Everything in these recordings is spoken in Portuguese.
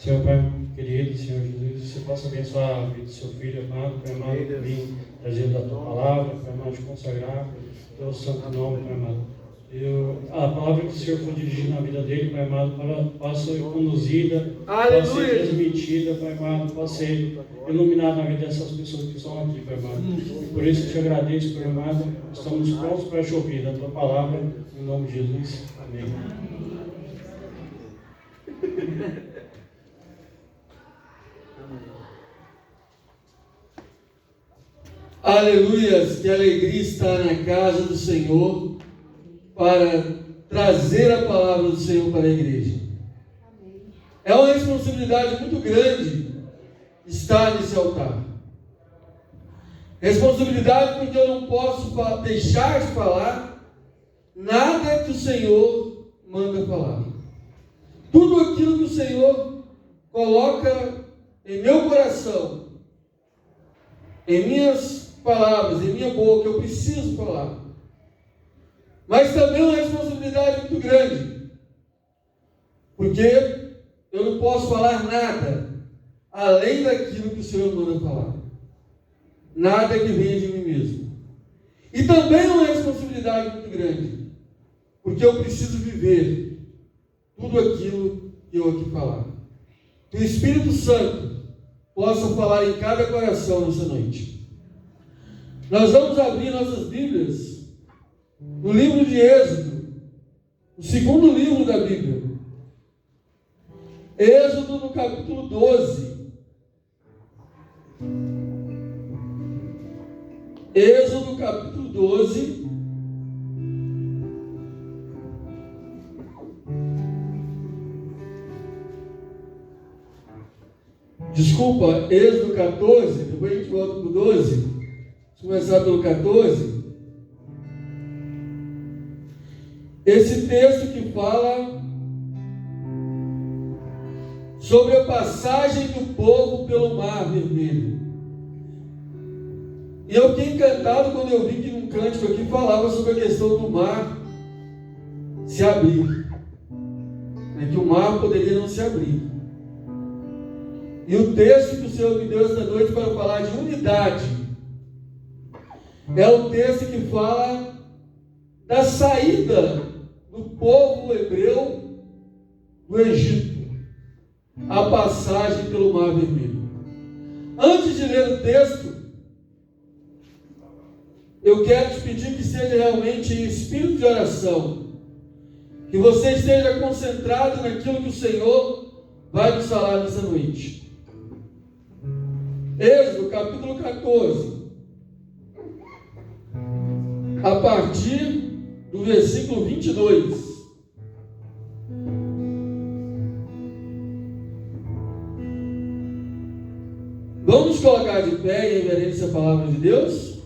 Senhor Pai querido, Senhor Jesus, que você possa abençoar a vida do seu filho, amado, Pai amado, vir trazer da tua palavra, Pai amado, te consagrar teu santo nome, Pai amado. A palavra que o Senhor for dirigir na vida dele, Pai amado, possa ser conduzida, possa ser transmitida, Pai amado, possa ser iluminada na vida dessas pessoas que estão aqui, Pai amado. E por isso eu te agradeço, Pai amado, estamos prontos para te ouvir da tua palavra, em nome de Jesus. Amém. Aleluias, que alegria estar na casa do Senhor para trazer a palavra do Senhor para a igreja. É uma responsabilidade muito grande estar nesse altar. Responsabilidade porque eu não posso deixar de falar nada que o Senhor manda falar. Tudo aquilo que o Senhor coloca em meu coração, em minhas palavras, em minha boca, eu preciso falar. Mas também é uma responsabilidade muito grande, porque eu não posso falar nada além daquilo que o Senhor manda falar. Nada que venha de mim mesmo. E também é uma responsabilidade muito grande, porque eu preciso viver tudo aquilo que eu aqui falar. Que o Espírito Santo possa falar em cada coração nessa noite. Nós vamos abrir nossas Bíblias no livro de Êxodo, o segundo livro da Bíblia. Êxodo no capítulo 12. Êxodo capítulo 12. Desculpa, Êxodo 14, depois a gente volta para o 12. Vamos começar pelo 14. Esse texto que fala sobre a passagem do povo pelo Mar Vermelho. E eu fiquei encantado quando eu vi que num cântico aqui falava sobre a questão do mar se abrir. Que o mar poderia não se abrir. E o texto que o Senhor me deu esta noite para falar de unidade é o texto que fala da saída do povo hebreu do Egito, a passagem pelo Mar Vermelho. Antes de ler o texto, eu quero te pedir que seja realmente em espírito de oração, que você esteja concentrado naquilo que o Senhor vai nos falar nessa noite. Êxodo capítulo 14, a partir do versículo 22. Vamos nos colocar de pé em reverência à palavra de Deus?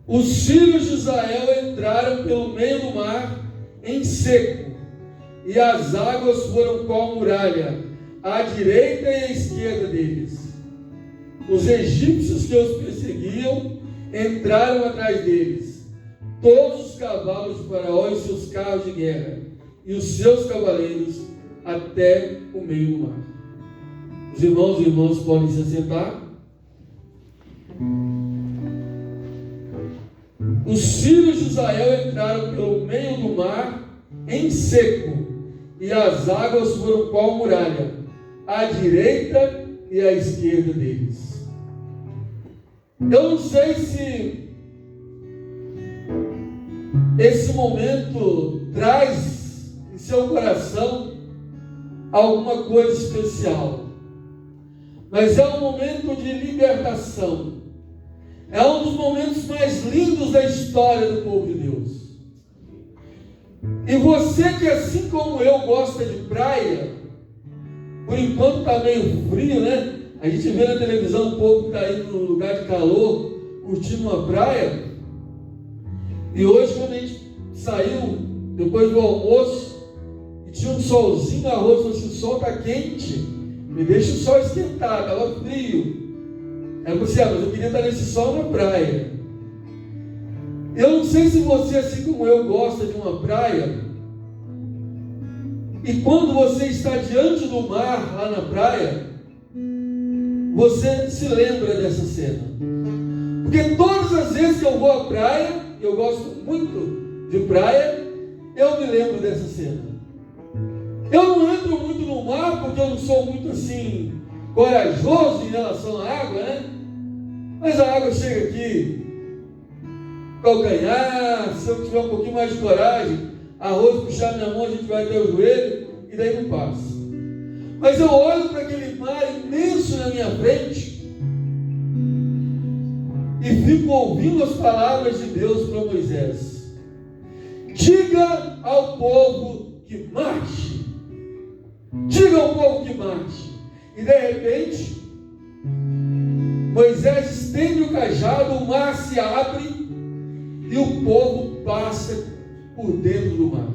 Os filhos de Israel entraram pelo meio do mar em seco, e as águas foram qual muralha, à direita e à esquerda deles. Os egípcios que os perseguiam entraram atrás deles, todos os cavalos de Faraó e seus carros de guerra, e os seus cavaleiros, até o meio do mar. Os irmãos e irmãs podem se assentar. Os filhos de Israel entraram pelo meio do mar em seco, e as águas foram qual muralha, à direita e à esquerda deles. Eu não sei se esse momento traz em seu coração alguma coisa especial, mas é um momento de libertação. É um dos momentos mais lindos da história do povo de Deus. E você que, assim como eu, gosta de praia, por enquanto está meio frio, né? A gente vê na televisão um povo que está indo num lugar de calor, curtindo uma praia. E hoje, quando a gente saiu, depois do almoço, e tinha um solzinho na rua, falou assim: o sol está quente, me deixa o sol esquentar, estava frio. Aí eu falei assim: mas eu queria estar nesse sol na praia. Eu não sei se você, assim como eu, gosta de uma praia. E quando você está diante do mar, lá na praia, você se lembra dessa cena. Porque todas as vezes que eu vou à praia, eu gosto muito de praia, eu me lembro dessa cena. Eu não entro muito no mar, porque eu não sou muito assim, corajoso em relação à água, né? Mas a água chega aqui, calcanhar, se eu tiver um pouquinho mais de coragem, arroz puxar minha mão, a gente vai até o joelho, e daí não passa. Mas eu olho para aquele mar imenso na minha frente, e fico ouvindo as palavras de Deus para Moisés. Diga ao povo que marche. Diga ao povo que marche. E de repente, Moisés estende o cajado, o mar se abre e o povo passa por dentro do mar.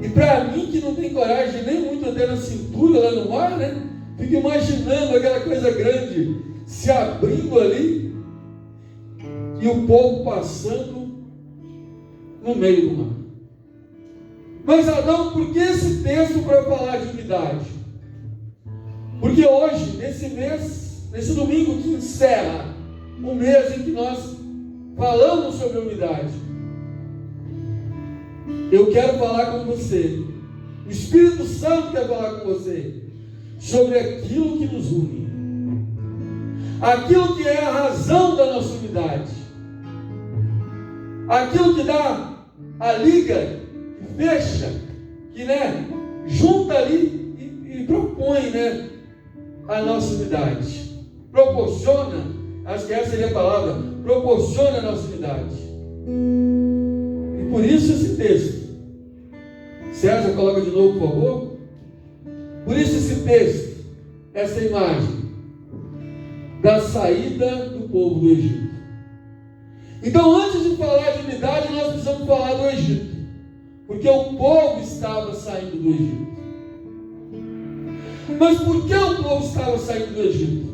E para mim, que não tem coragem nem muito até na cintura lá no mar, né? Fico imaginando aquela coisa grande se abrindo ali e o povo passando no meio do mar. Mas Adão, por que esse texto para falar de unidade? Porque hoje, nesse mês, nesse domingo que encerra o mês em que nós falamos sobre a unidade, eu quero falar com você, o Espírito Santo quer falar com você sobre aquilo que nos une, aquilo que é a razão da nossa unidade, aquilo que dá a liga, que fecha, que junta ali e propõe a nossa unidade, proporciona, acho que essa seria a palavra, proporciona a nossa unidade. E por isso esse texto, César, coloca de novo, por favor. Por isso esse texto, essa imagem da saída do povo do Egito. Então, antes de falar de unidade, nós precisamos falar do Egito, porque o povo estava saindo do Egito. Mas por que o povo estava saindo do Egito?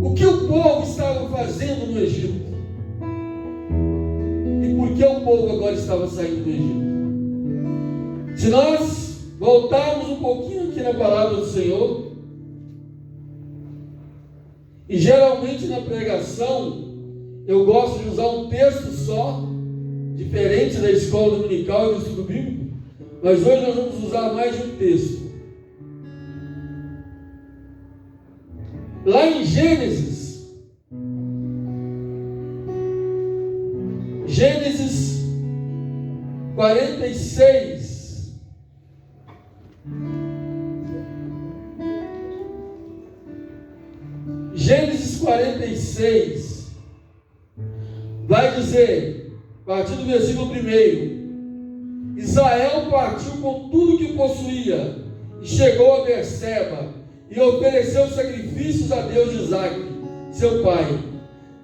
O que o povo estava fazendo no Egito? E por que o povo agora estava saindo do Egito? Se nós voltarmos um pouquinho aqui na palavra do Senhor, e geralmente na pregação, eu gosto de usar um texto só, diferente da escola dominical e do estudo bíblico, mas hoje nós vamos usar mais de um texto. Lá em Gênesis 46, Gênesis 46, vai dizer, a partir do versículo 1, Israel partiu com tudo que possuía e chegou a Berseba e ofereceu sacrifícios a Deus de Isaque, seu pai.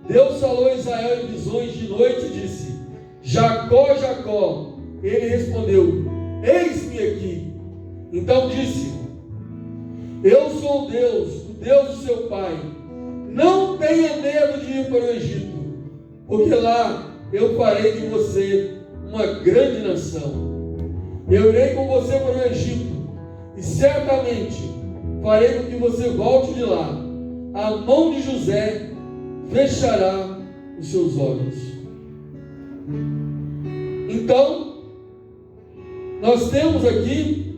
Deus falou a Israel em visões de noite e disse: Jacó, Jacó. Ele respondeu: eis-me aqui. Então disse: eu sou Deus, o Deus do seu pai. Não tenha medo de ir para o Egito, porque lá eu farei de você uma grande nação. Eu irei com você para o Egito, e certamente farei com que você volte de lá. A mão de José fechará os seus olhos. Então, nós temos aqui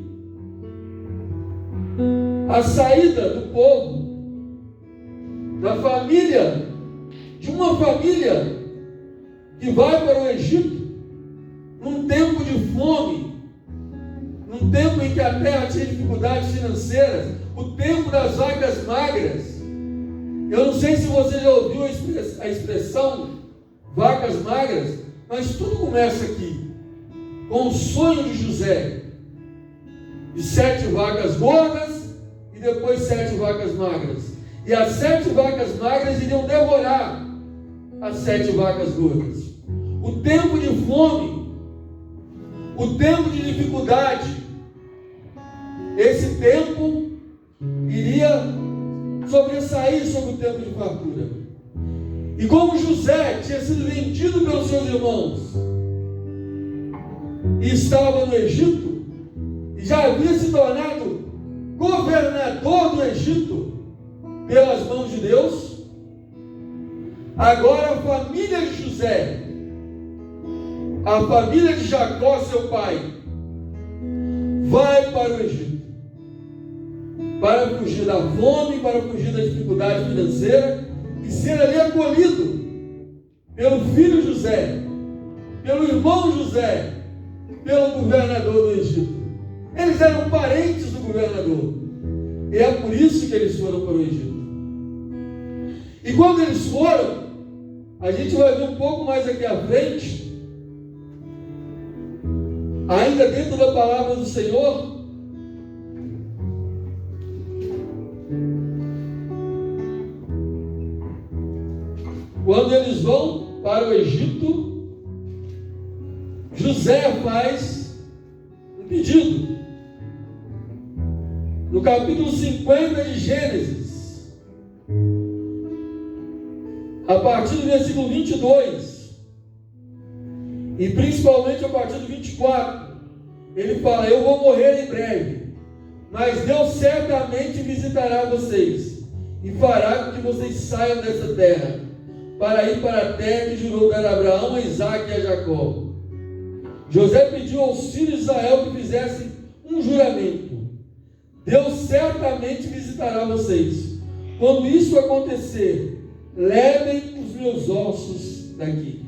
a saída do povo, da família, de uma família que vai para o Egito, num tempo de fome, num tempo em que a terra tinha dificuldades financeiras, o tempo das vacas magras. Eu não sei se você já ouviu a expressão vacas magras, mas tudo começa aqui, com o sonho de José, de 7 vacas gordas e depois 7 vacas magras. E as 7 vacas magras iriam devorar as 7 vacas gordas. O tempo de fome, o tempo de dificuldade, esse tempo iria sobressair sobre o tempo de fartura. E como José tinha sido vendido pelos seus irmãos e estava no Egito, e já havia se tornado governador do Egito pelas mãos de Deus, agora a família de José, a família de Jacó, seu pai, vai para o Egito para fugir da fome, para fugir da dificuldade financeira e ser ali acolhido pelo filho José, pelo irmão José, pelo governador do Egito. Eles eram parentes do governador, e é por isso que eles foram para o Egito. E quando eles foram, a gente vai ver um pouco mais aqui à frente, ainda dentro da palavra do Senhor, quando eles vão para o Egito, José faz um pedido. No capítulo 50 de Gênesis, a partir do versículo 22, e principalmente a partir do 24, ele fala: eu vou morrer em breve, mas Deus certamente visitará vocês, e fará com que vocês saiam dessa terra, para ir para a terra que jurou dar a Abraão, a Isaque e a Jacó. José pediu aos filhos de Israel que fizessem um juramento: Deus certamente visitará vocês. Quando isso acontecer, levem os meus ossos daqui.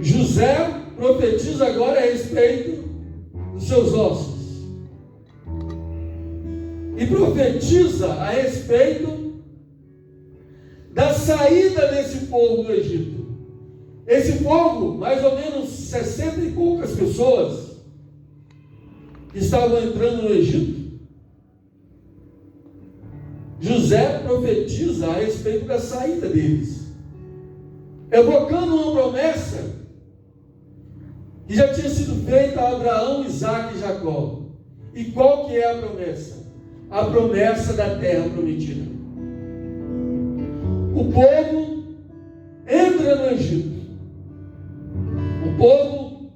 José profetiza agora a respeito dos seus ossos. E profetiza a respeito da saída desse povo do Egito. Esse povo, mais ou menos 60 e poucas pessoas, que estavam entrando no Egito, José profetiza a respeito da saída deles, evocando uma promessa que já tinha sido feita a Abraão, Isaque e Jacó. E qual que é a promessa? A promessa da terra prometida. O povo entra no Egito. O povo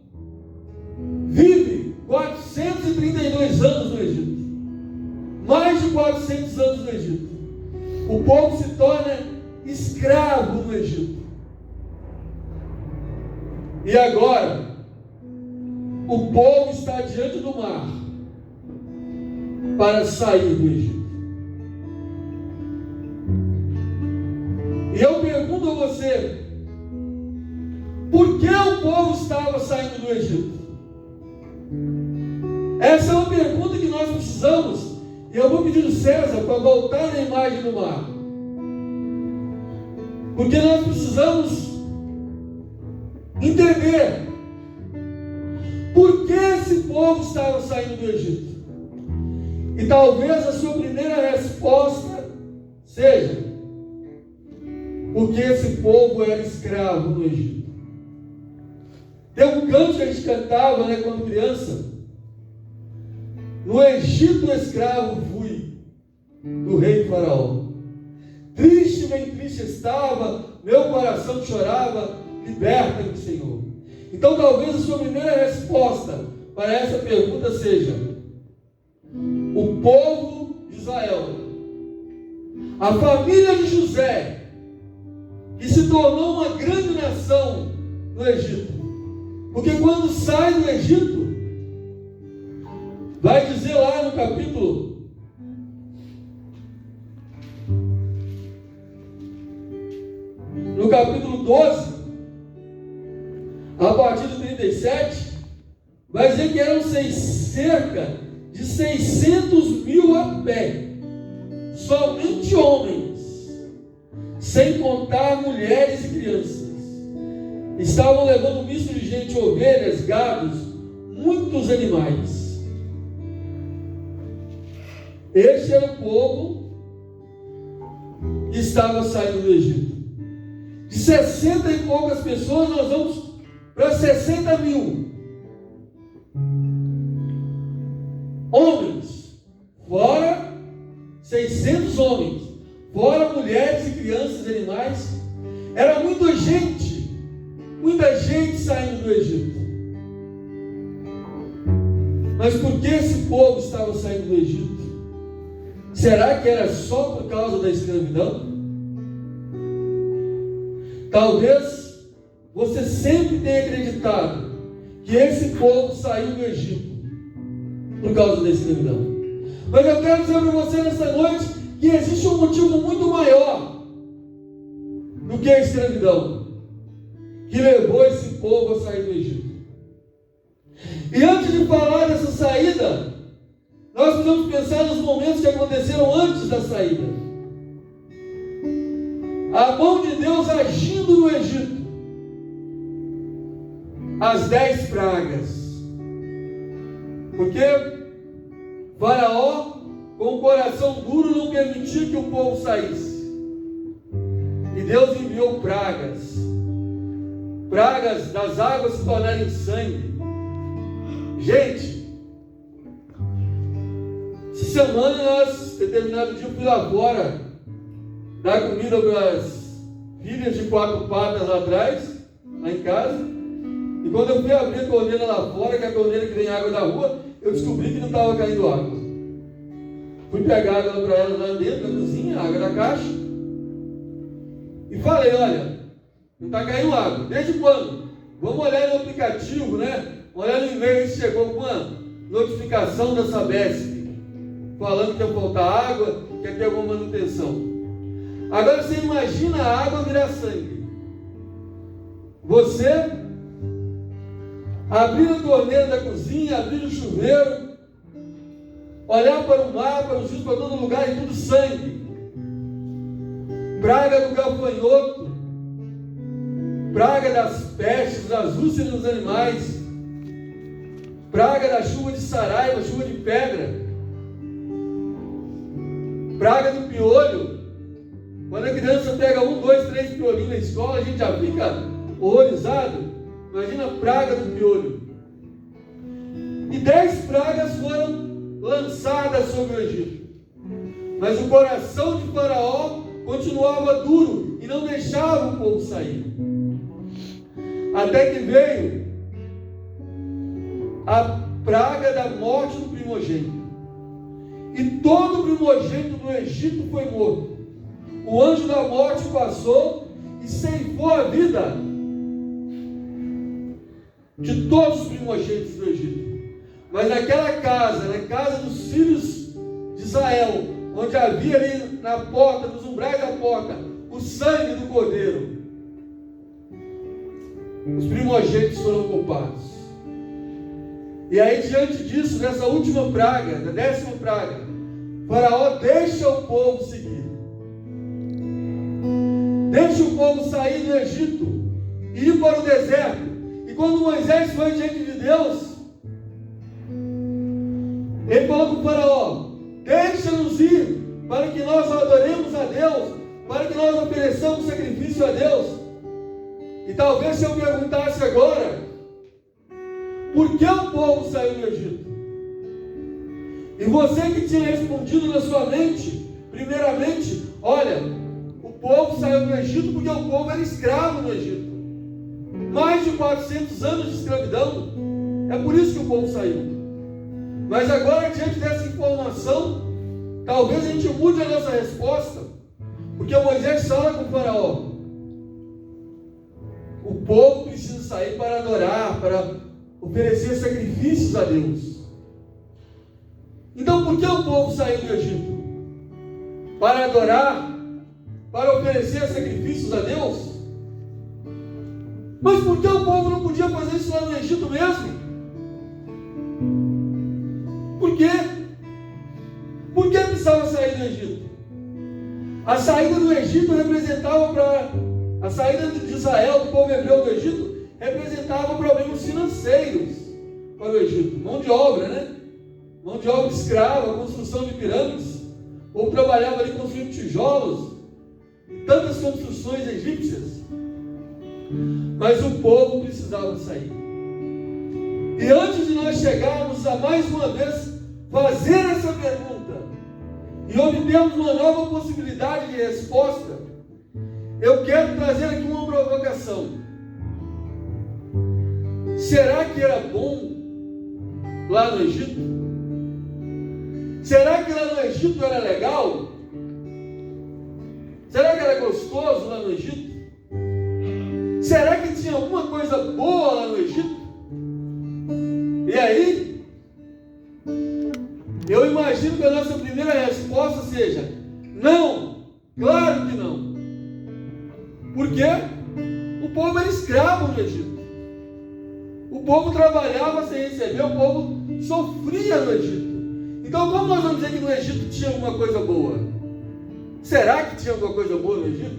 vive 432 anos no Egito. Mais de 400 anos no Egito. O povo se torna escravo no Egito. E agora, o povo está diante do mar para sair do Egito. E eu pergunto a você: por que o povo estava saindo do Egito? Essa é uma pergunta que nós precisamos. E eu vou pedir o César para voltar na imagem do mar, porque nós precisamos entender por que esse povo estava saindo do Egito. E talvez a sua primeira resposta seja: porque esse povo era escravo no Egito. Tem um canto que a gente cantava, quando criança: no Egito escravo fui do rei Faraó. Triste, bem triste estava, meu coração chorava, liberta-me, Senhor. Então talvez a sua primeira resposta para essa pergunta seja: o povo de Israel, a família de José, que se tornou uma grande nação no Egito. Porque quando sai do Egito, vai dizer lá no capítulo 12, a partir do 37, vai dizer que eram cerca de 600 mil a pé, somente homens, sem contar mulheres e crianças. Estavam levando um misto de gente, ovelhas, gados, muitos animais. Este era o povo que estava saindo do Egito. De 60 e poucas pessoas, nós vamos para 60 mil homens, fora 600 homens, fora mulheres e crianças e animais. Era muita gente saindo do Egito. Mas por que esse povo estava saindo do Egito? Será que era só por causa da escravidão? Talvez você sempre tenha acreditado que esse povo saiu do Egito por causa da escravidão. Mas eu quero dizer para você nessa noite que existe um motivo muito maior do que a escravidão que levou esse povo a sair do Egito. E antes de falar dessa saída, nós precisamos pensar nos momentos que aconteceram antes da saída. A mão de Deus agindo no Egito. As 10 pragas. Porque Faraó, com o coração duro, não permitiu que o povo saísse. E Deus enviou pragas. Pragas das águas se tornarem sangue. Gente, essa semana nós, determinado dia, fui lá fora dar comida para as filhas de 4 patas lá atrás, lá em casa. E quando eu fui abrir a torneira lá fora, que é a torneira que vem água da rua, eu descobri que não estava caindo água. Fui pegar água para elas lá dentro, na cozinha, água da caixa. E falei, olha, não está caindo água. Desde quando? Vamos olhar no aplicativo, né? Olhar no e-mail, chegou com uma notificação da Sabesp, falando que ia faltar água, que ia ter alguma manutenção. Agora você imagina a água virar sangue. Você abrir a torneira da cozinha, abrir o chuveiro, olhar para o mar, para os rios, para todo lugar e tudo sangue. Praga do gafanhoto, praga das pestes, das úlceras dos animais, praga da chuva de saraiva, chuva de pedra, praga do piolho. Quando a criança pega 1, 2, 3 piolinhos na escola, a gente já fica horrorizado. Imagina a praga do piolho. E 10 pragas foram lançadas sobre o Egito. Mas o coração de Faraó continuava duro e não deixava o povo sair. Até que veio a praga da morte do primogênito. E todo primogênito do Egito foi morto. O anjo da morte passou e ceifou a vida de todos os primogênitos do Egito. Mas naquela casa, na casa dos filhos de Israel, onde havia ali na porta, nos umbrais da porta, o sangue do cordeiro, os primogênitos foram culpados. E aí, diante disso, nessa última praga, na 10ª praga, Faraó deixa o povo seguir. Deixa o povo sair do Egito e ir para o deserto. E quando Moisés foi diante de Deus, ele falou para o Faraó: deixa-nos ir, para que nós adoremos a Deus, para que nós ofereçamos sacrifício a Deus. E talvez se eu perguntasse agora, por que o povo saiu do Egito? E você que tinha respondido na sua mente, primeiramente, olha, o povo saiu do Egito porque o povo era escravo no Egito. Mais de 400 anos de escravidão. É por isso que o povo saiu. Mas agora, diante dessa informação, talvez a gente mude a nossa resposta, porque Moisés fala com o Faraó: o povo precisa sair para adorar, para oferecer sacrifícios a Deus. Então, por que o povo saiu do Egito? Para adorar, para oferecer sacrifícios a Deus? Mas por que o povo não podia fazer isso lá no Egito mesmo? Por quê? Por que precisava sair do Egito? A saída do Egito representava a saída de Israel, do povo hebreu do Egito, representava problemas financeiros para o Egito. Mão de obra, né? Mão de obra escrava, construção de pirâmides. O povo trabalhava ali construindo tijolos, tantas construções egípcias. Mas o povo precisava sair. E antes de nós chegarmos a mais uma vez fazer essa pergunta, e obtemos uma nova possibilidade de resposta, eu quero trazer aqui uma provocação. Será que era bom lá no Egito? Será que lá no Egito era legal? Será que era gostoso lá no Egito? Será que tinha alguma coisa boa lá no Egito? E aí, eu imagino que a nossa primeira resposta seja: não, claro que não. Por quê? O povo era escravo no Egito. O povo trabalhava sem receber, o povo sofria no Egito. Então, como nós vamos dizer que no Egito tinha alguma coisa boa? Será que tinha alguma coisa boa no Egito?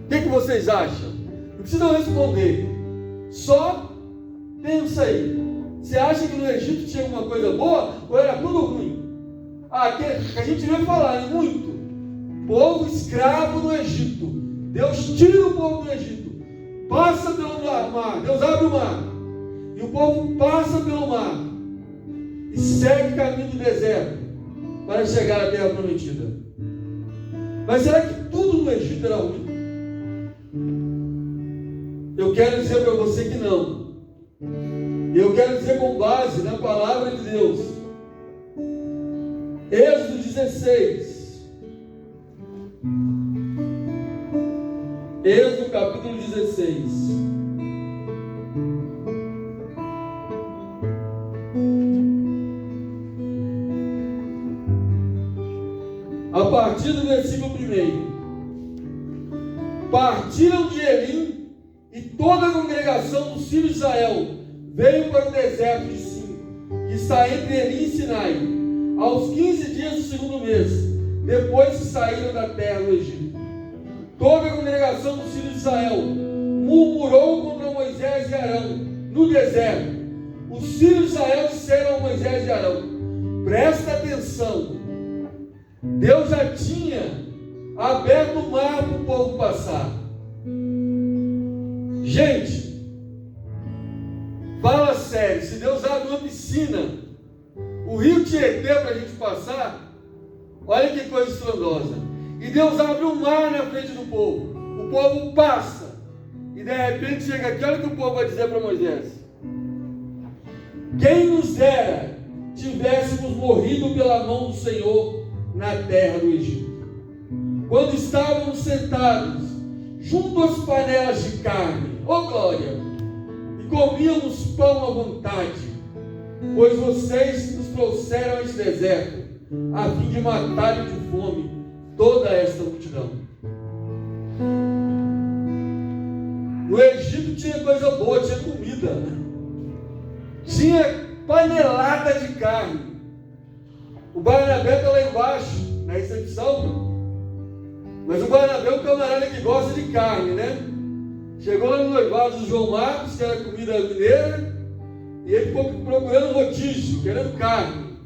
O que vocês acham? Não precisam responder. Só pensa aí. Você acha que no Egito tinha alguma coisa boa ou era tudo ruim? Que a gente vê falar muito. Povo escravo no Egito. Deus tira o povo do Egito. Passa pelo mar. Deus abre o mar. E o povo passa pelo mar. E segue o caminho do deserto para chegar à terra prometida. Mas será que tudo no Egito era ruim? Eu quero dizer para você que não. Eu quero dizer com base na palavra de Deus. Êxodo 16. Êxodo capítulo 16. A partir do versículo 1. Partiram de Elim, e toda a congregação dos filhos de Israel veio para o deserto de Sim, que está entre Elim e Sinai, aos 15 dias do segundo mês, depois que saíram da terra do Egito. Toda a congregação dos filhos de Israel murmurou contra Moisés e Arão no deserto. Os filhos de Israel disseram a Moisés e Arão: presta atenção, Deus já tinha aberto o mar para o povo passar. Gente, fala sério, se Deus abre uma piscina, o rio Tietê para a gente passar, olha que coisa estrondosa. E Deus abre um mar na frente do povo, o povo passa, e de repente chega aqui, olha o que o povo vai dizer para Moisés: quem nos dera tivéssemos morrido pela mão do Senhor na terra do Egito, quando estávamos sentados junto às panelas de carne, ó glória, e comíamos pão à vontade, pois vocês nos trouxeram a este deserto, a fim de matar de fome toda esta multidão. No Egito tinha coisa boa, tinha comida, tinha panelada de carne. O Barnabé está lá embaixo, na recepção. Mas o Barnabé é um camarada que gosta de carne, né? Chegou lá no noivado do João Marcos, que era comida mineira, e ele ficou procurando rodízio, querendo carne.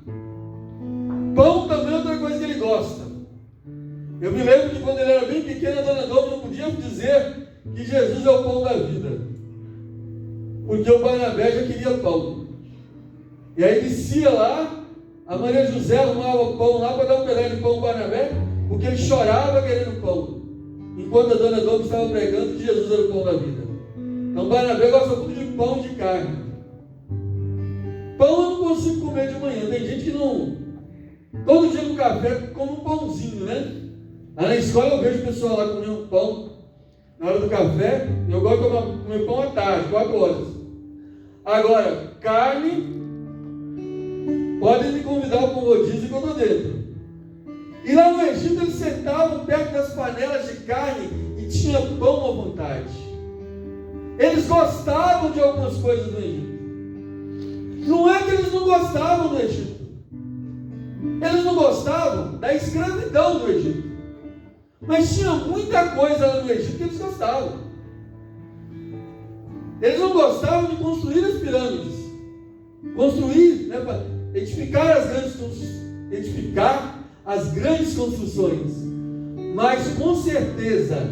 Pão também é outra coisa que ele gosta. Eu me lembro que quando ele era bem pequeno, a dona Dona não podia dizer que Jesus é o pão da vida, porque o Barnabé já queria pão. E aí descia lá, a Maria José arrumava pão lá para dar um pedaço de pão ao Barnabé, porque ele chorava querendo pão, enquanto a dona Dona estava pregando que Jesus era o pão da vida. Então Barnabé gosta muito de pão e de carne. Pão eu não consigo comer de manhã. Tem gente que não, todo dia no café come um pãozinho, né? Lá na escola eu vejo o pessoal lá comendo pão na hora do café. Eu gosto de comer pão à tarde, 4 horas. Agora, carne, podem me convidar para o rodízio que eu estou dentro. E lá no Egito eles sentavam perto das panelas de carne e tinha pão à vontade. Eles gostavam de algumas coisas do Egito. Não é que eles não gostavam do Egito. Eles não gostavam da escravidão do Egito. Mas tinha muita coisa lá no Egito que eles gostavam. Eles não gostavam de construir as pirâmides. Construir, né, para edificar as grandes construções. Mas com certeza,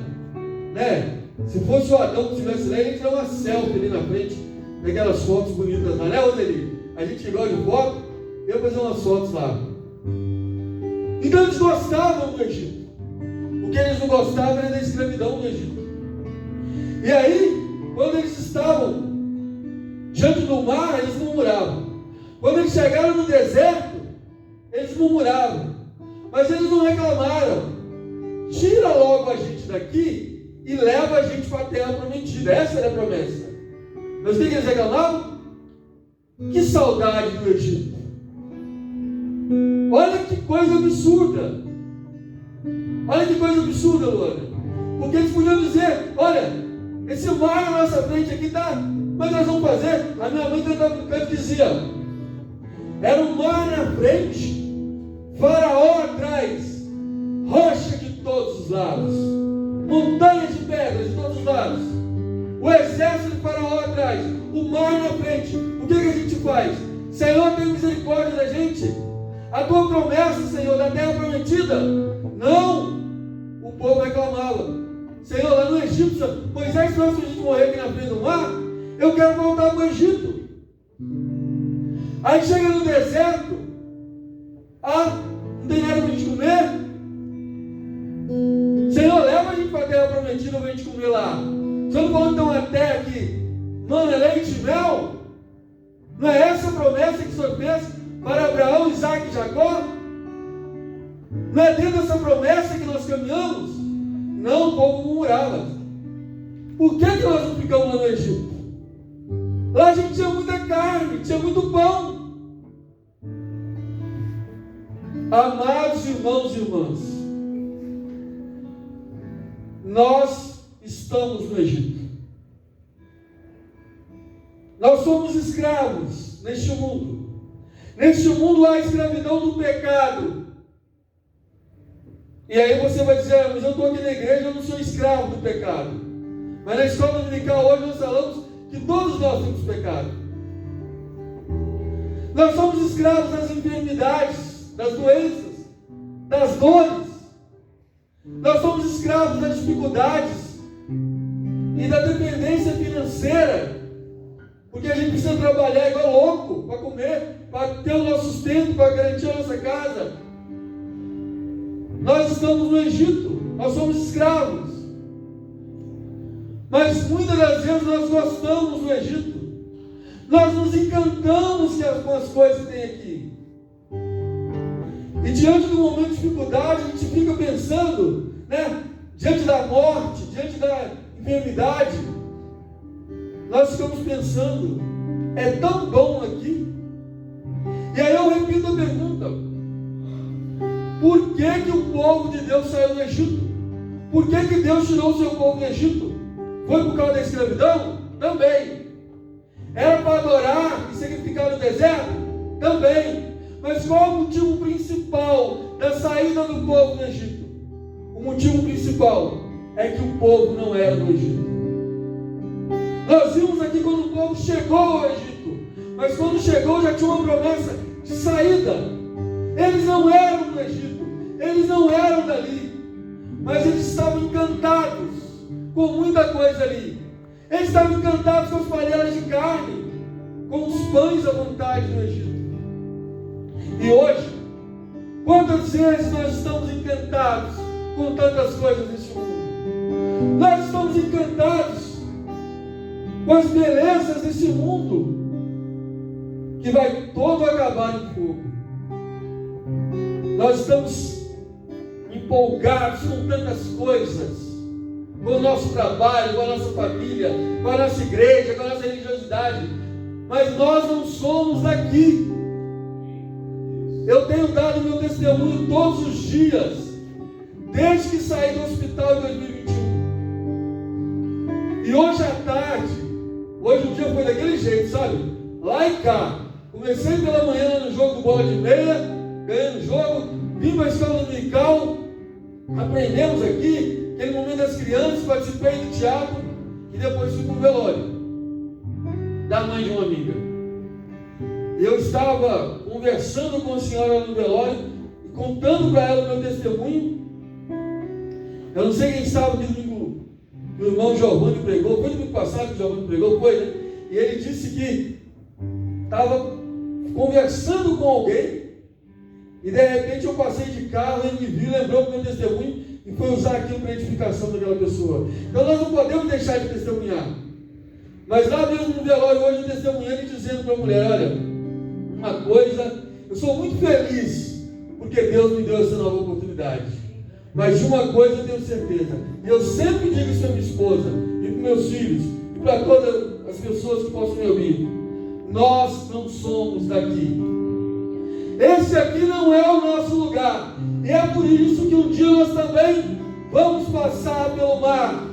né, se fosse o Adão que estivesse lá, ele ia tirar uma selfie ali na frente, daquelas fotos bonitas lá, né, Roseli? A gente gosta de foto, eu vou fazer umas fotos lá. Então eles gostavam do Egito. O que eles não gostavam era da escravidão do Egito. E aí, quando eles estavam diante do mar, eles murmuravam. Quando eles chegaram no deserto, eles murmuravam. Mas eles não reclamaram. Tira logo a gente daqui e leva a gente para a terra prometida. Essa era a promessa. Mas o que eles reclamavam? Que saudade do Egito. Olha que coisa absurda. Olha que coisa absurda, Luana. Porque eles podiam dizer, olha, esse mar na nossa frente aqui tá, mas nós vamos fazer. A minha mãe cantava no canto e dizia, era um mar na frente, Faraó atrás, rocha de todos os lados, montanhas de pedras de todos os lados, o exército de Faraó atrás, o mar na frente. O que a gente faz? Senhor, tem misericórdia da gente. A tua promessa, Senhor, da terra prometida. Não! O povo reclamava. Senhor, lá no Egito, Moisés trouxe a gente morrer aqui na frente do mar. Eu quero voltar para o Egito. Aí chega no deserto. Não tem nada para a gente comer. Senhor, leva a gente para a terra prometida para a gente comer lá. O Senhor não falou que tem uma terra que mana leite e mel? Não é essa a promessa que o Senhor fez para Abraão, Isaac e Jacó? Não é dentro dessa promessa que nós caminhamos? Não, o povo murmurava. Por que nós não ficamos lá no Egito? Lá a gente tinha muita carne, tinha muito pão. Amados irmãos e irmãs, nós estamos no Egito. Nós somos escravos neste mundo. Neste mundo há a escravidão do pecado. E aí você vai dizer, mas eu estou aqui na igreja, eu não sou escravo do pecado. Mas na escola dominical hoje nós falamos que todos nós temos pecado. Nós somos escravos das enfermidades, das doenças, das dores. Nós somos escravos das dificuldades e da dependência financeira. Porque a gente precisa trabalhar igual louco para comer, para ter o nosso sustento, para garantir a nossa casa. Nós estamos no Egito, nós somos escravos. Mas muitas das vezes nós gostamos do Egito. Nós nos encantamos com as coisas que tem aqui. E diante do momento de dificuldade, a gente fica pensando, diante da morte, diante da enfermidade, nós ficamos pensando, é tão bom aqui. E aí eu repito a pergunta, por que o povo de Deus saiu do Egito? Por que Deus tirou o seu povo do Egito? Foi por causa da escravidão? Também. Era para adorar e sacrificar no deserto? Também. Mas qual o motivo principal da saída do povo do Egito? O motivo principal é que o povo não era do Egito. Nós vimos aqui quando o povo chegou ao Egito, mas quando chegou já tinha uma promessa de saída. Eles não eram do Egito, eles não eram dali, mas eles estavam encantados com muita coisa ali. Eles estavam encantados com as panelas de carne, com os pães à vontade no Egito. E hoje, quantas vezes nós estamos encantados com tantas coisas nesse mundo? Nós estamos encantados com as belezas desse mundo que vai todo acabar em fogo. Nós estamos empolgados com tantas coisas, com o nosso trabalho, com a nossa família, com a nossa igreja, com a nossa religiosidade, mas nós não somos daqui. Eu tenho dado meu testemunho todos os dias, desde que saí do hospital em 2021. E hoje à tarde, hoje o dia foi daquele jeito, sabe? Lá e cá. Comecei pela manhã no jogo do bola de meia, ganhando o jogo, vim para a escola dominical, aprendemos aqui, aquele momento das crianças, participei do teatro e depois fui para o velório da mãe de uma amiga. Eu estava conversando com a senhora no velório e contando para ela o meu testemunho. Eu não sei quem estava aqui domingo, o irmão Giovanni pregou, foi domingo passado que o Giovanni pregou, foi, né? E ele disse que estava conversando com alguém e de repente eu passei de carro, ele me viu, lembrou do meu testemunho e foi usar aquilo para edificação daquela pessoa. Então nós não podemos deixar de testemunhar. Mas lá mesmo no velório hoje, eu testemunhando e dizendo para a mulher: olha, uma coisa, eu sou muito feliz porque Deus me deu essa nova oportunidade. Mas de uma coisa eu tenho certeza, e eu sempre digo isso para minha esposa e para meus filhos e para todas as pessoas que possam me ouvir: nós não somos daqui. Esse aqui não é o nosso lugar. E é por isso que um dia nós também vamos passar pelo mar.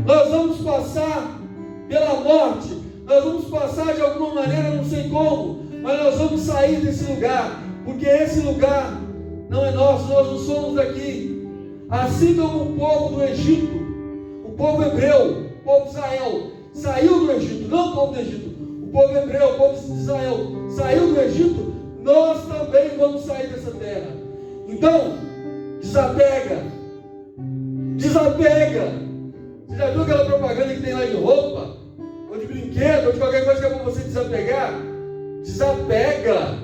Nós vamos passar pela morte. Nós vamos passar de alguma maneira, não sei como, mas nós vamos sair desse lugar, porque esse lugar não é nosso, nós não somos daqui. Assim como o povo do Egito, o povo hebreu, o povo de Israel, saiu do Egito, não o povo do Egito, o povo hebreu, o povo de Israel, saiu do Egito, nós também vamos sair dessa terra. Então, desapega. Desapega. Você já viu aquela propaganda que tem lá de roupa? Ou de brinquedo, ou de qualquer coisa que é para você desapegar? Desapega.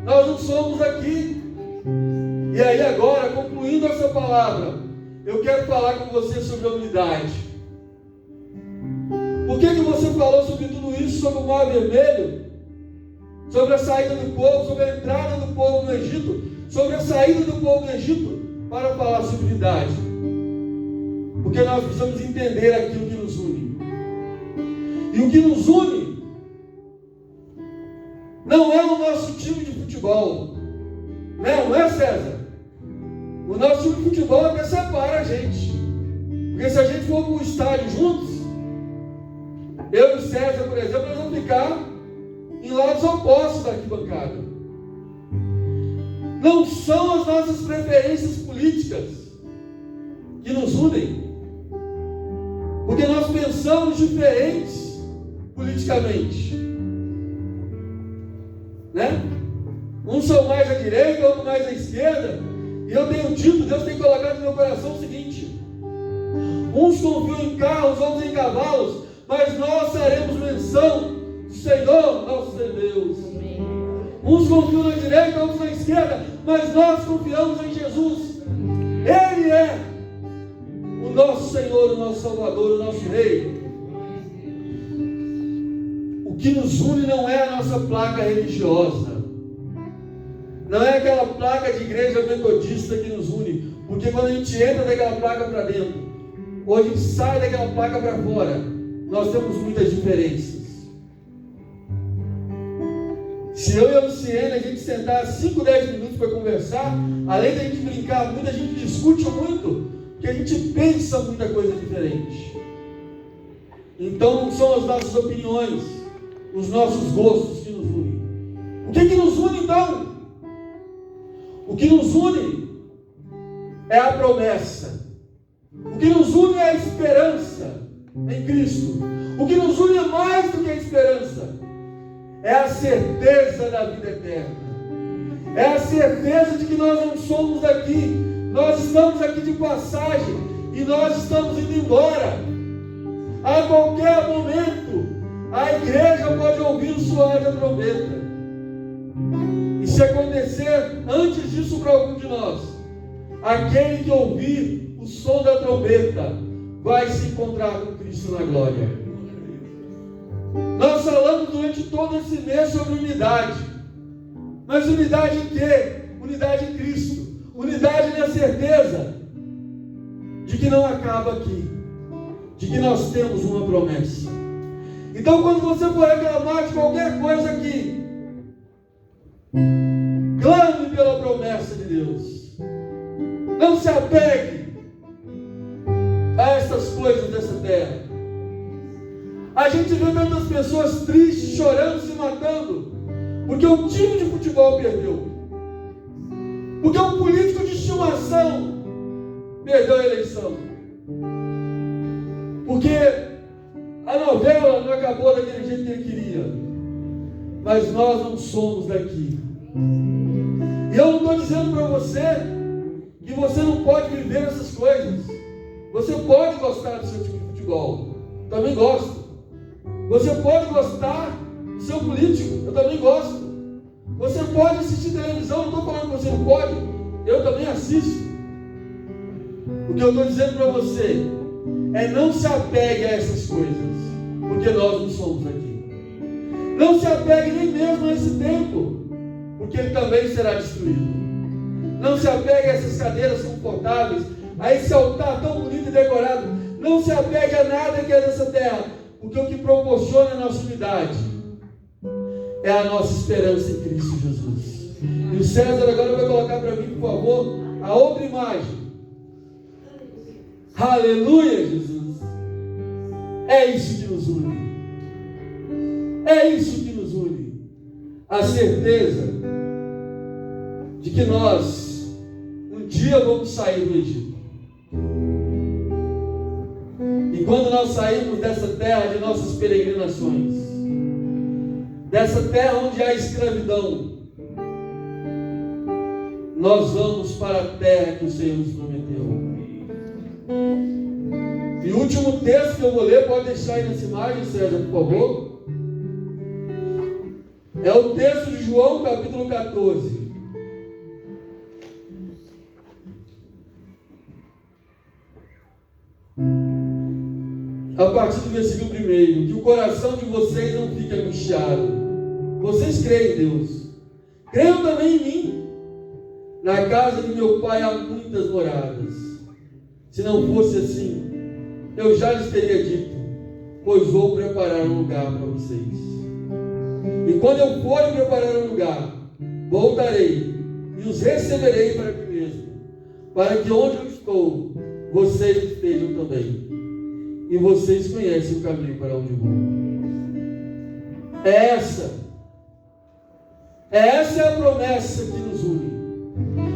Nós não somos aqui. E aí agora, concluindo essa palavra, eu quero falar com você sobre a unidade. Por que você falou sobre tudo isso, sobre o Mar Vermelho? Sobre a saída do povo, sobre a entrada do povo no Egito, sobre a saída do povo do Egito, para falar sobre unidade. Porque nós precisamos entender aquilo que nos une. E o que nos une não é o nosso time de futebol. Não é, César? O nosso time de futebol até separa a gente. Porque se a gente for para o estádio juntos, eu e o César, por exemplo, nós vamos ficar em lados opostos da arquibancada. Não são as nossas preferências políticas que nos unem, porque nós pensamos diferentes politicamente, né? Uns são mais à direita, outros mais à esquerda, e eu tenho dito, Deus tem colocado no meu coração o seguinte: uns confiam em carros, outros em cavalos, mas nós faremos menção do Senhor nosso Deus. Uns confiam na direita, outros na esquerda, mas nós confiamos em Jesus. Ele é o nosso Senhor, o nosso Salvador, o nosso Rei. O que nos une não é a nossa placa religiosa, não é aquela placa de igreja metodista que nos une, porque quando a gente entra daquela placa para dentro, ou a gente sai daquela placa para fora, nós temos muitas diferenças. Se eu e a Luciene, a gente sentar 5, 10 minutos para conversar, além da gente brincar muito, a gente discute muito, porque a gente pensa muita coisa diferente. Então não são as nossas opiniões, os nossos gostos que nos unem. O que nos une então? O que nos une é a promessa. O que nos une é a esperança em Cristo. O que nos une é mais do que a esperança. É a certeza da vida eterna. É a certeza de que nós não somos daqui. Nós estamos aqui de passagem e nós estamos indo embora. A qualquer momento, a igreja pode ouvir o soar da trombeta. E se acontecer antes disso para algum de nós, aquele que ouvir o som da trombeta vai se encontrar com Cristo na glória. Nós falamos durante todo esse mês sobre unidade. Mas unidade em quê? Unidade em Cristo. Unidade na certeza de que não acaba aqui, de que nós temos uma promessa. Então, quando você for reclamar de qualquer coisa aqui, clame pela promessa de Deus. Não se apegue a essas coisas dessa terra. A gente vê tantas pessoas tristes, chorando, se matando, porque o time de futebol perdeu, porque um político de estimação perdeu a eleição, porque a novela não acabou daquele jeito que ele queria. Mas nós não somos daqui. E eu não estou dizendo para você que você não pode viver essas coisas. Você pode gostar do seu time de futebol, também gosto. Você pode gostar do seu político, eu também gosto. Você pode assistir televisão, não estou falando que você não pode, eu também assisto. O que eu estou dizendo para você é: não se apegue a essas coisas, porque nós não somos aqui. Não se apegue nem mesmo a esse tempo, porque ele também será destruído. Não se apegue a essas cadeiras confortáveis, a esse altar tão bonito e decorado. Não se apegue a nada que é dessa terra, porque o que proporciona a nossa unidade é a nossa esperança em Cristo Jesus. E o César agora vai colocar para mim, por favor, a outra imagem. Aleluia, Jesus. É isso que nos une. É isso que nos une. A certeza de que nós um dia vamos sair do Egito. E quando nós sairmos dessa terra de nossas peregrinações, dessa terra onde há escravidão, nós vamos para a terra que o Senhor nos prometeu. E o último texto que eu vou ler, pode deixar aí nessa imagem, César, por favor. É o texto de João, capítulo 14. A partir do versículo 1: que o coração de vocês não fique angustiado. Vocês creem em Deus, creiam também em mim. Na casa de meu pai há muitas moradas. Se não fosse assim, eu já lhes teria dito, pois vou preparar um lugar para vocês. E quando eu for preparar um lugar, voltarei e os receberei para mim mesmo, para que onde eu estou, vocês estejam também. E vocês conhecem o caminho para onde vou. Essa é a promessa que nos une.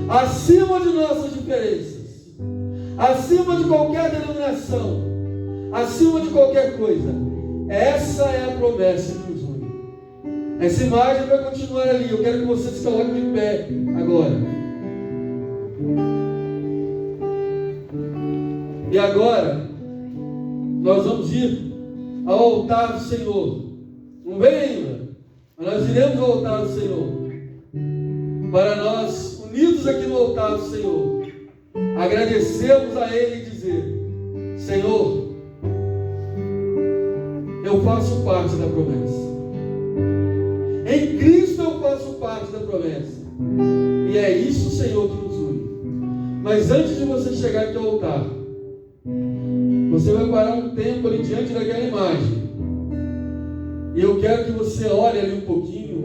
Acima de nossas diferenças, acima de qualquer denominação, acima de qualquer coisa, essa é a promessa que nos une. Essa imagem vai continuar ali. Eu quero que você se coloque de pé agora. E agora nós vamos ir ao altar do Senhor. Não vem ainda, mas nós iremos ao altar do Senhor, para nós, unidos aqui no altar do Senhor, agradecermos a Ele e dizer: Senhor, eu faço parte da promessa. Em Cristo eu faço parte da promessa. E é isso, Senhor, que nos une. Mas antes de você chegar aqui ao altar, você vai parar um tempo ali diante daquela imagem. E eu quero que você ore ali um pouquinho,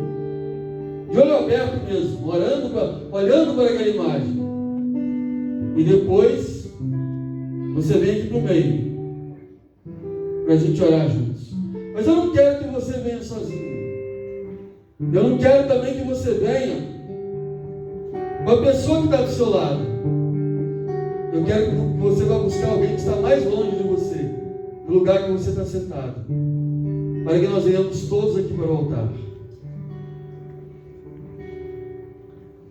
de olho aberto mesmo, olhando para aquela imagem. E depois, você vem aqui para o meio, para a gente orar juntos. Mas eu não quero que você venha sozinho. Eu não quero também que você venha com a pessoa que está do seu lado. Eu quero que você vá buscar alguém que está mais longe de você, do lugar que você está sentado, para que nós venhamos todos aqui para o altar.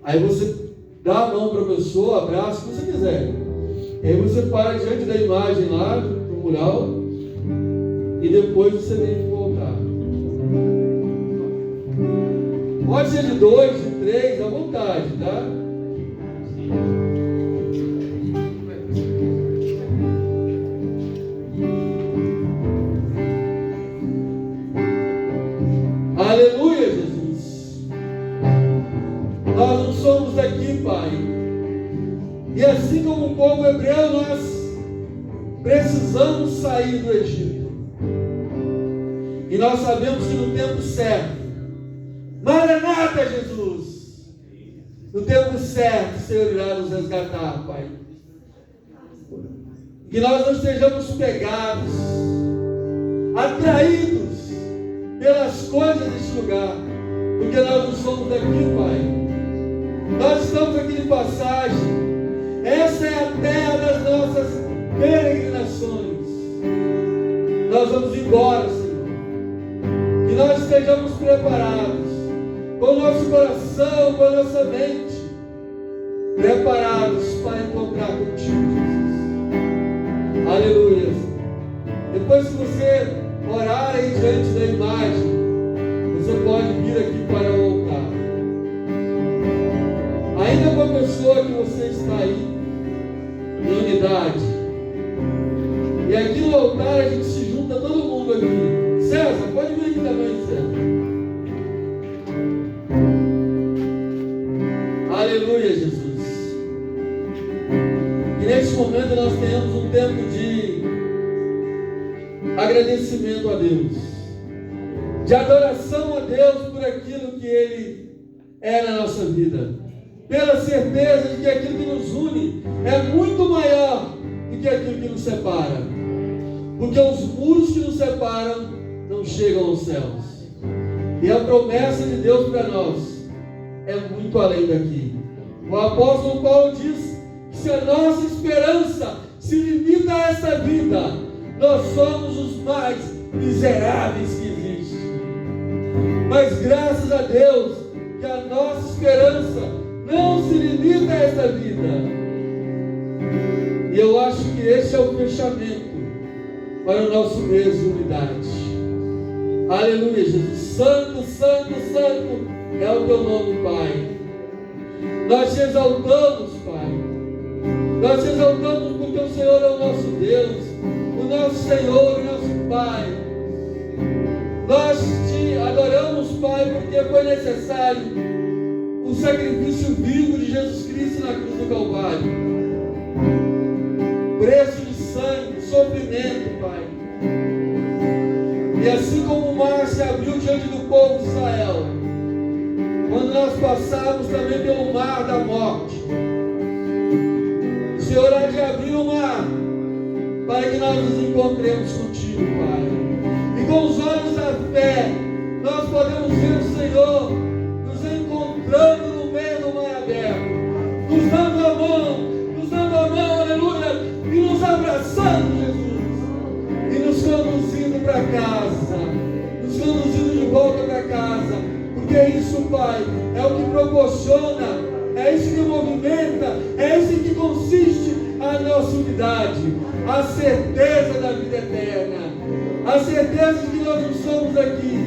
Aí você dá a mão para a pessoa, abraça, o que você quiser. E aí você para diante da imagem lá, do mural, e depois você vem para o altar. Pode ser de 2, de 3, à vontade, tá? Aleluia, Jesus. Nós não somos daqui, Pai. E assim como o povo hebreu, nós precisamos sair do Egito. E nós sabemos que no tempo certo, Maranata, Jesus, no tempo certo, o Senhor irá nos resgatar, Pai. Que nós não estejamos pegados, atraídos pelas coisas deste lugar, porque nós não somos daqui, Pai. Nós estamos aqui de passagem. Essa é a terra das nossas peregrinações. Nós vamos embora, Senhor. Que nós estejamos preparados, com o nosso coração, com a nossa mente, preparados para encontrar contigo, Jesus. Aleluia. Depois que você orar aí diante da imagem, você pode vir aqui para o altar. está aí em unidade. E aqui no altar a gente se junta todo mundo aqui. César, pode vir aqui também, César. Aleluia, Jesus. E neste momento nós tenhamos um tempo de agradecimento a Deus, de adoração a Deus por aquilo que Ele é na nossa vida, pela certeza de que aquilo que nos une é muito maior do que aquilo que nos separa, porque os muros que nos separam não chegam aos céus, e a promessa de Deus para nós é muito além daqui. O apóstolo Paulo diz que se a nossa esperança se limita a essa vida, nós somos os mais miseráveis que existem. Mas graças a Deus que a nossa esperança não se limita a essa vida. E eu acho que esse é o fechamento para o nosso mês de unidade. Aleluia, Jesus. Santo, santo, santo é o teu nome, Pai. Nós te exaltamos, Pai. Nós te exaltamos porque o Senhor é o nosso Deus, o nosso Senhor, o nosso Pai. Nós te adoramos, Pai, porque foi necessário o sacrifício vivo de Jesus Cristo na cruz do Calvário. Preço de sangue, sofrimento, Pai. E assim como o mar se abriu diante do povo de Israel, quando nós passamos também pelo mar da morte, o Senhor há de abrir o mar para que nós nos encontremos contigo, Pai. E com os olhos da fé, nós podemos ver o Senhor nos encontrando no meio do mar aberto, nos dando a mão, aleluia, e nos abraçando, Jesus, e nos conduzindo para casa, nos conduzindo de volta para casa, porque isso, Pai, é o que proporciona, é isso que movimenta, é isso que consiste a nossa unidade, a certeza da vida eterna, a certeza de que nós não somos aqui,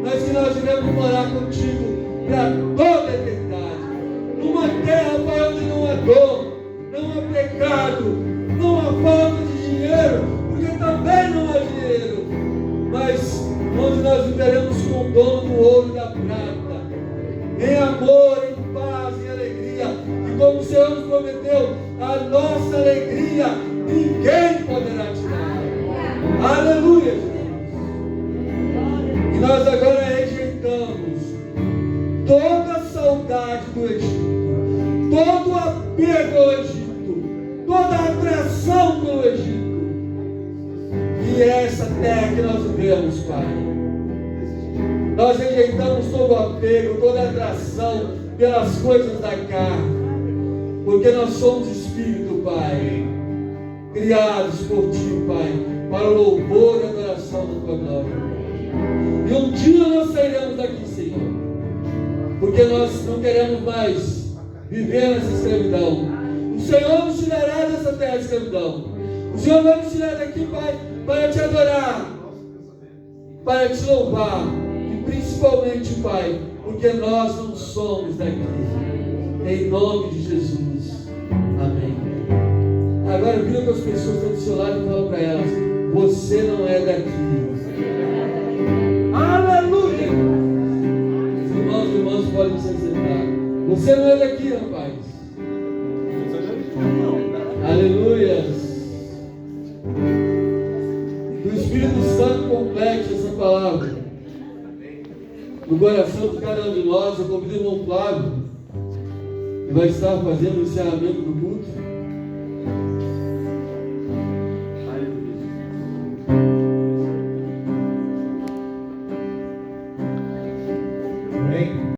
mas que nós iremos morar contigo para toda a eternidade, numa terra, Pai, onde não há dor, não há pecado, não há falta de dinheiro, porque também não há dinheiro, mas onde nós viveremos com o dono do ouro e da prata, em amor, em paz, em alegria, e como o Senhor nos prometeu, a nossa alegria ninguém poderá tirar. Aleluia, Jesus. E nós agora rejeitamos toda a saudade do Egito, todo o apego ao Egito, toda a atração pelo Egito, que é essa terra que nós vivemos, Pai. Nós rejeitamos todo o apego, toda a atração pelas coisas da carne, porque nós somos espírito, Pai, criados por Ti, Pai, para o louvor e adoração da Tua glória. E um dia nós sairemos daqui, Senhor, porque nós não queremos mais viver nessa escravidão. O Senhor nos tirará dessa terra de escravidão. O Senhor vai nos tirar daqui, Pai, para Te adorar, para Te louvar, e principalmente, Pai, porque nós não somos daqui. Em nome de Jesus. Amém. Agora vira para as pessoas que estão do seu lado e fala para elas: você não é daqui. Aleluia! Os irmãos e irmãs podem se sentar. Você não é daqui, rapaz. Aleluia! Que o Espírito Santo complete essa palavra no coração de cada um de nós. Eu convido o irmão Flávio, que vai estar fazendo o encerramento do culto.